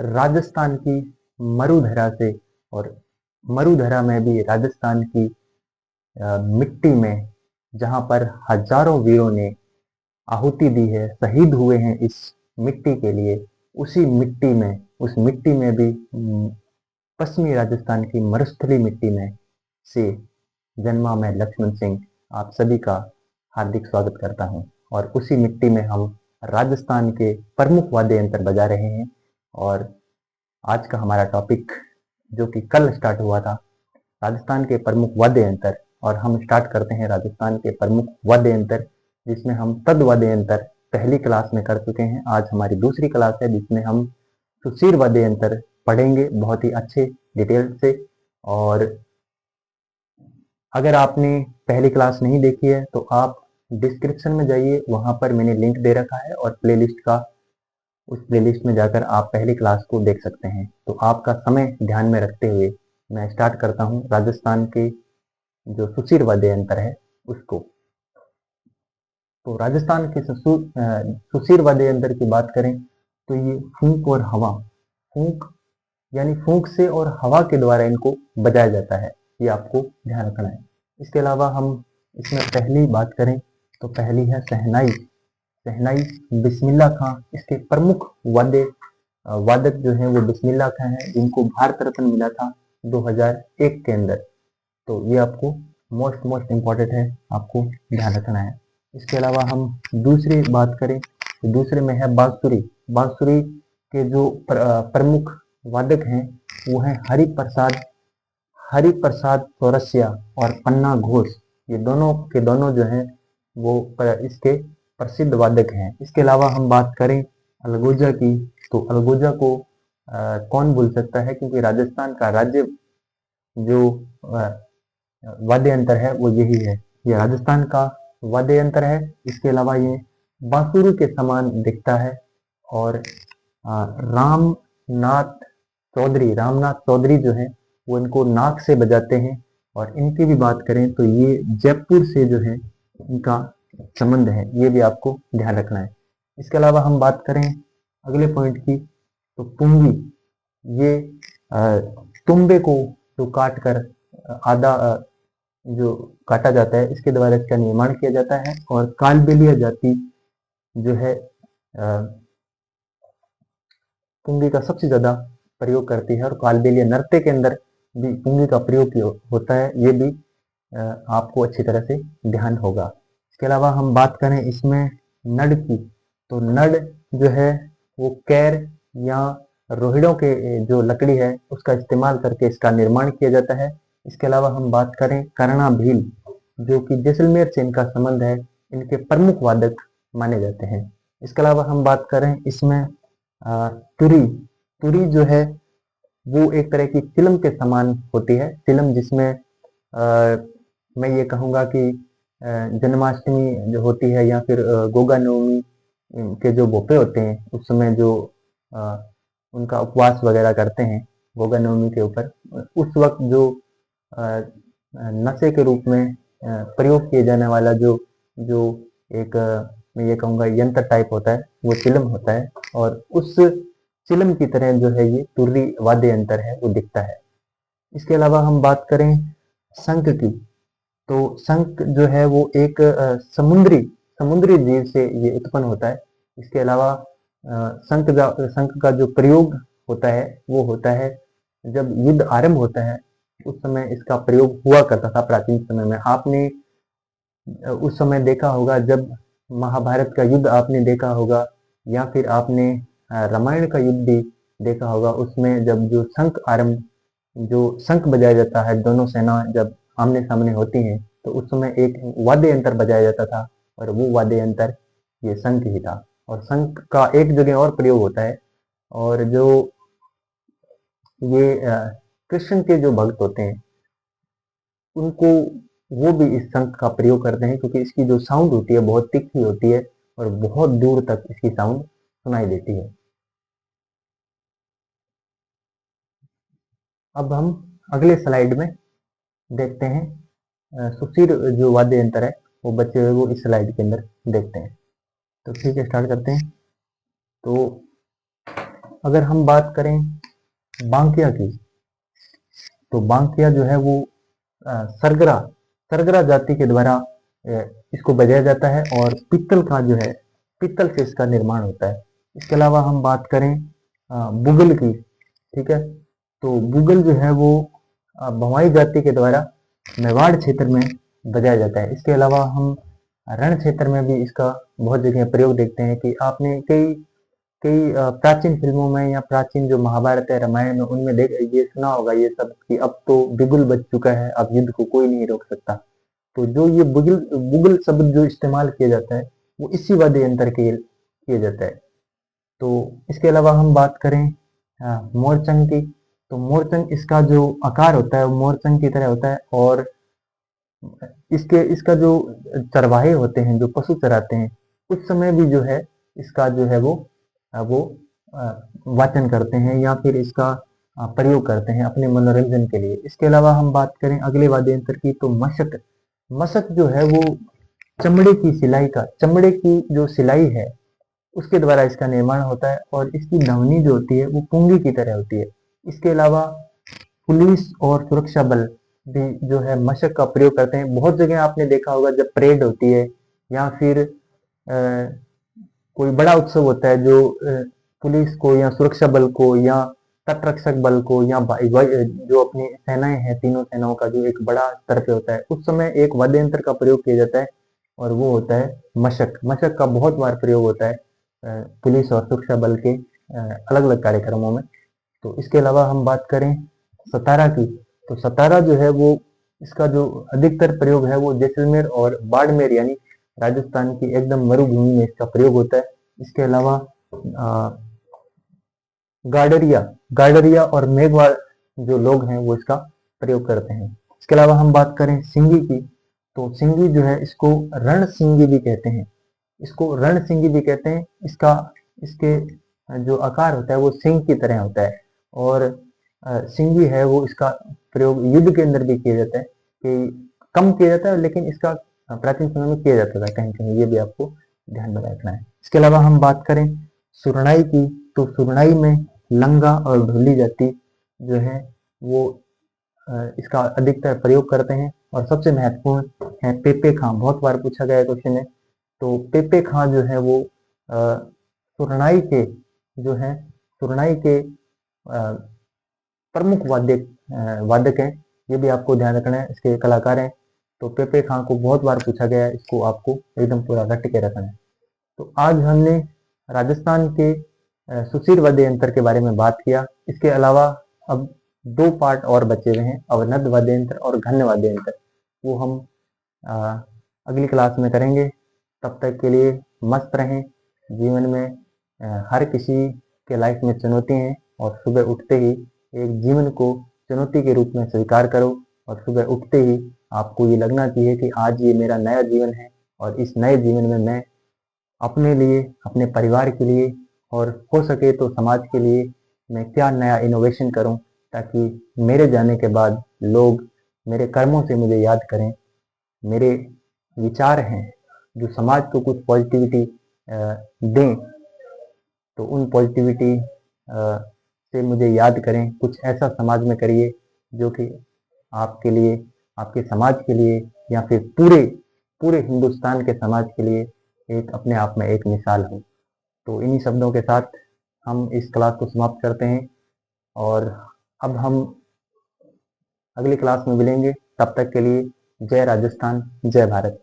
राजस्थान की मरुधरा से, और मरुधरा में भी राजस्थान की मिट्टी में, जहां पर हजारों वीरों ने आहुति दी है, शहीद हुए हैं इस मिट्टी के लिए, उसी मिट्टी में, उस मिट्टी में भी पश्चिमी राजस्थान की मरुस्थली मिट्टी में से जन्मा मैं लक्ष्मण सिंह आप सभी का हार्दिक स्वागत करता हूं। और उसी मिट्टी में हम राजस्थान के प्रमुख वाद्य यंत्र बजा रहे हैं। और आज का हमारा टॉपिक, जो कि कल स्टार्ट हुआ था, राजस्थान के प्रमुख वाद्य यंत्र, और हम स्टार्ट करते हैं राजस्थान के प्रमुख वाद्य यंत्र, जिसमें हम तद वाद्य यंत्र पहली क्लास में कर चुके हैं। आज हमारी दूसरी क्लास है जिसमें हम सुशीर वाद्य यंत्र पढ़ेंगे बहुत ही अच्छे डिटेल से। और अगर आपने पहली क्लास नहीं देखी है तो आप डिस्क्रिप्शन में जाइए, वहां पर मैंने लिंक दे रखा है, और प्लेलिस्ट का, उस प्लेलिस्ट में जाकर आप पहली क्लास को देख सकते हैं। तो आपका समय ध्यान में रखते हुए मैं स्टार्ट करता हूं राजस्थान के जो सुशीर वाद्य यंत्र है उसको। तो राजस्थान के सुशीर वाद्य यंत्र की बात करें तो ये फूंक और हवा, फूंक यानी फूंक से और हवा के द्वारा इनको बजाया जाता है, ये आपको ध्यान रखना है। इसके अलावा हम इसमें पहली बात करें तो पहली है शहनाई। शहनाई बिस्मिल्लाह खां, इसके प्रमुख वादक जो हैं वो बिस्मिल्लाह खां हैं, जिनको भारत रत्न मिला था 2001 के अंदर। तो ये आपको मोस्ट इम्पॉर्टेंट है, आपको ध्यान रखना है। इसके अलावा हम दूसरी बात करें तो दूसरे में है बांसुरी। बांसुरी के जो प्रमुख वादक हैं वो हैं हरिप्रसाद चौरसिया और पन्ना घोष। ये दोनों के दोनों जो हैं वो इसके प्रसिद्ध वादक हैं। इसके अलावा हम बात करें अलगोजा की, तो अलगोजा को कौन भूल सकता है, क्योंकि राजस्थान का राज्य जो वाद्य यंत्र है वो यही है, ये राजस्थान का वाद्य यंत्र है। इसके अलावा ये बांसुरी के समान दिखता है। और रामनाथ चौधरी जो है वो इनको नाक से बजाते हैं। और इनकी भी बात करें तो ये जयपुर से जो है इनका संबंध है, ये भी आपको ध्यान रखना है। इसके अलावा हम बात करें अगले पॉइंट की तो पुंगी, ये तुम्बे को जो काट कर आधा जो काटा जाता है, इसके द्वारा इसका निर्माण किया जाता है। और कालबेलिया जाति जो है पुंगी का सबसे ज्यादा प्रयोग करती है, और कालबेलिया नृत्य के अंदर भी पुंगी का प्रयोग होता है, ये भी आपको अच्छी तरह से ध्यान होगा। इसके अलावा हम बात करें इसमें नड की, तो नड जो है वो कैर या रोहिड़ों के जो लकड़ी है उसका इस्तेमाल करके इसका निर्माण किया जाता है। इसके अलावा हम बात करें करना भील, जो कि जैसलमेर से इनका संबंध है, इनके प्रमुख वादक माने जाते हैं। इसके अलावा हम बात करें इसमें तुरी। तुरी जो है वो एक तरह की चिलम के समान होती है, चिलम जिसमें मैं ये कहूँगा कि जन्माष्टमी जो होती है या फिर गोगा नवमी के जो भोपे होते हैं उस समय जो उनका उपवास वगैरह करते हैं गोगा नवमी के ऊपर, उस वक्त जो नशे के रूप में प्रयोग किए जाने वाला जो जो एक मैं ये कहूँगा यंत्र टाइप होता है वो चिलम होता है। और उस चिलम की तरह जो है ये तुर्री वाद्य यंत्र है वो दिखता है। इसके अलावा हम बात करें शंख की, तो शंख जो है वो एक समुद्री जीव से ये उत्पन्न होता है। इसके अलावा शंख का जो प्रयोग होता है वो होता है जब युद्ध आरंभ होता है, उस समय इसका प्रयोग हुआ करता था प्राचीन समय में। आपने उस समय देखा होगा जब महाभारत का युद्ध आपने देखा होगा, या फिर आपने रामायण का युद्ध भी देखा होगा, उसमें जब जो शंख बजाया जाता है, दोनों सेना जब आमने सामने होती हैं तो उस समय एक वाद्य यंत्र बजाया जाता था, और वो वाद्य यंत्र ये शंख ही था। और शंख का एक जगह और प्रयोग होता है, और जो ये कृष्ण के जो भक्त होते हैं उनको वो भी इस शंख का प्रयोग करते हैं, क्योंकि इसकी जो साउंड होती है बहुत तीखी होती है और बहुत दूर तक इसकी साउंड सुनाई देती है। अब हम अगले स्लाइड में देखते हैं सुशीर जो वाद्य यंत्र है वो बचे हुए वो इस स्लाइड के अंदर देखते हैं। तो ठीक है, स्टार्ट करते हैं। तो अगर हम बात करें बांकिया की, तो बांकिया जो है वो सरगरा सरगरा जाति के द्वारा इसको बजाया जाता है और पित्तल का जो है, पित्तल से इसका निर्माण होता है। इसके अलावा हम बात करें बुगल की, ठीक है, तो बुगल जो है वो भवाई जाति के द्वारा मेवाड़ क्षेत्र में बजाया जाता है। इसके अलावा हम रण क्षेत्र में भी इसका बहुत जगह प्रयोग देखते हैं कि आपने कई कई प्राचीन फिल्मों में या प्राचीन जो महाभारत है, रामायण में, उनमें देख ये सुना होगा ये सब कि अब तो बिगुल बज चुका है, अब युद्ध को कोई नहीं रोक सकता। तो जो ये बुगल बुगल शब्द जो इस्तेमाल किया जाता है वो इसी वाद्य यंत्र के किया जाता है। तो इसके अलावा हम बात करें मोरचंग की, तो मोरचंग इसका जो आकार होता है वो मोरचंग की तरह होता है और इसका जो चरवाहे होते हैं, जो पशु चराते हैं, उस समय भी जो है इसका जो है वो वाचन करते हैं या फिर इसका प्रयोग करते हैं अपने मनोरंजन के लिए। इसके अलावा हम बात करें अगले वाद्य यंत्र की, तो मशक। मशक जो है वो चमड़े की जो सिलाई है उसके द्वारा इसका निर्माण होता है और इसकी ध्वनि जो होती है वो पुंगी की तरह होती है। इसके अलावा पुलिस और सुरक्षा बल भी जो है मशक का प्रयोग करते हैं। बहुत जगह आपने देखा होगा जब परेड होती है या फिर कोई बड़ा उत्सव होता है, जो पुलिस को या सुरक्षा बल को या तटरक्षक बल को या जो अपनी सेनाएं हैं, तीनों सेनाओं का जो एक बड़ा स्तर पे होता है, उस समय एक वाद्य यंत्र का प्रयोग किया जाता है और वो होता है मशक। मशक का बहुत बार प्रयोग होता है पुलिस और सुरक्षा बल के अलग अलग कार्यक्रमों में। तो इसके अलावा हम बात करें सतारा की, तो सतारा जो है वो इसका जो अधिकतर प्रयोग है वो जैसलमेर और बाड़मेर यानी राजस्थान की एकदम मरुभूमि में इसका प्रयोग होता है। इसके अलावा गाडरिया और मेघवाल जो लोग हैं वो इसका प्रयोग करते हैं। इसके अलावा हम बात करें सिंगी की, तो सिंगी जो है इसको रण सिंगी भी कहते हैं, इसके जो आकार होता है वो सिंह की तरह होता है और सिंगी है वो इसका प्रयोग युद्ध के अंदर भी किया जाता है, कि कम किया जाता है लेकिन इसका प्राचीन समय में किया जाता था कहीं कहीं, ये भी आपको ध्यान में रखना है। इसके अलावा हम बात करें सुरनाई की, तो सुरनाई में लंगा और ढोली जाति जो है वो इसका अधिकतर प्रयोग करते हैं और सबसे महत्वपूर्ण है पेपे खां। बहुत बार पूछा गया क्वेश्चन है, तो पेपे खां जो है वो सुरनाई के प्रमुख वादक हैं, ये भी आपको ध्यान रखना है, इसके कलाकार हैं। तो पेपे खां को बहुत बार पूछा गया है, इसको आपको एकदम पूरा रट के रखना है। तो आज हमने राजस्थान के सुशीर वाद्य यंत्र के बारे में बात किया। इसके अलावा अब 2 पार्ट और बचे हुए हैं, अवनद वाद्य यंत्र और घन वाद्य यंत्र, वो हम अगली क्लास में करेंगे। तब तक के लिए मस्त रहें। जीवन में हर किसी के लाइफ में चुनौती हैं और सुबह उठते ही एक जीवन को चुनौती के रूप में स्वीकार करो और सुबह उठते ही आपको ये लगना चाहिए कि आज ये मेरा नया जीवन है और इस नए जीवन में मैं अपने लिए, अपने परिवार के लिए और हो सके तो समाज के लिए मैं क्या नया इनोवेशन करूं, ताकि मेरे जाने के बाद लोग मेरे कर्मों से मुझे याद करें, मेरे विचार हैं जो समाज को कुछ पॉजिटिविटी दें, तो उन पॉजिटिविटी से मुझे याद करें। कुछ ऐसा समाज में करिए जो कि आपके लिए, आपके समाज के लिए या फिर पूरे हिंदुस्तान के समाज के लिए एक अपने आप में एक मिसाल हो। तो इन्हीं शब्दों के साथ हम इस क्लास को समाप्त करते हैं और अब हम अगली क्लास में मिलेंगे। तब तक के लिए जय राजस्थान, जय भारत।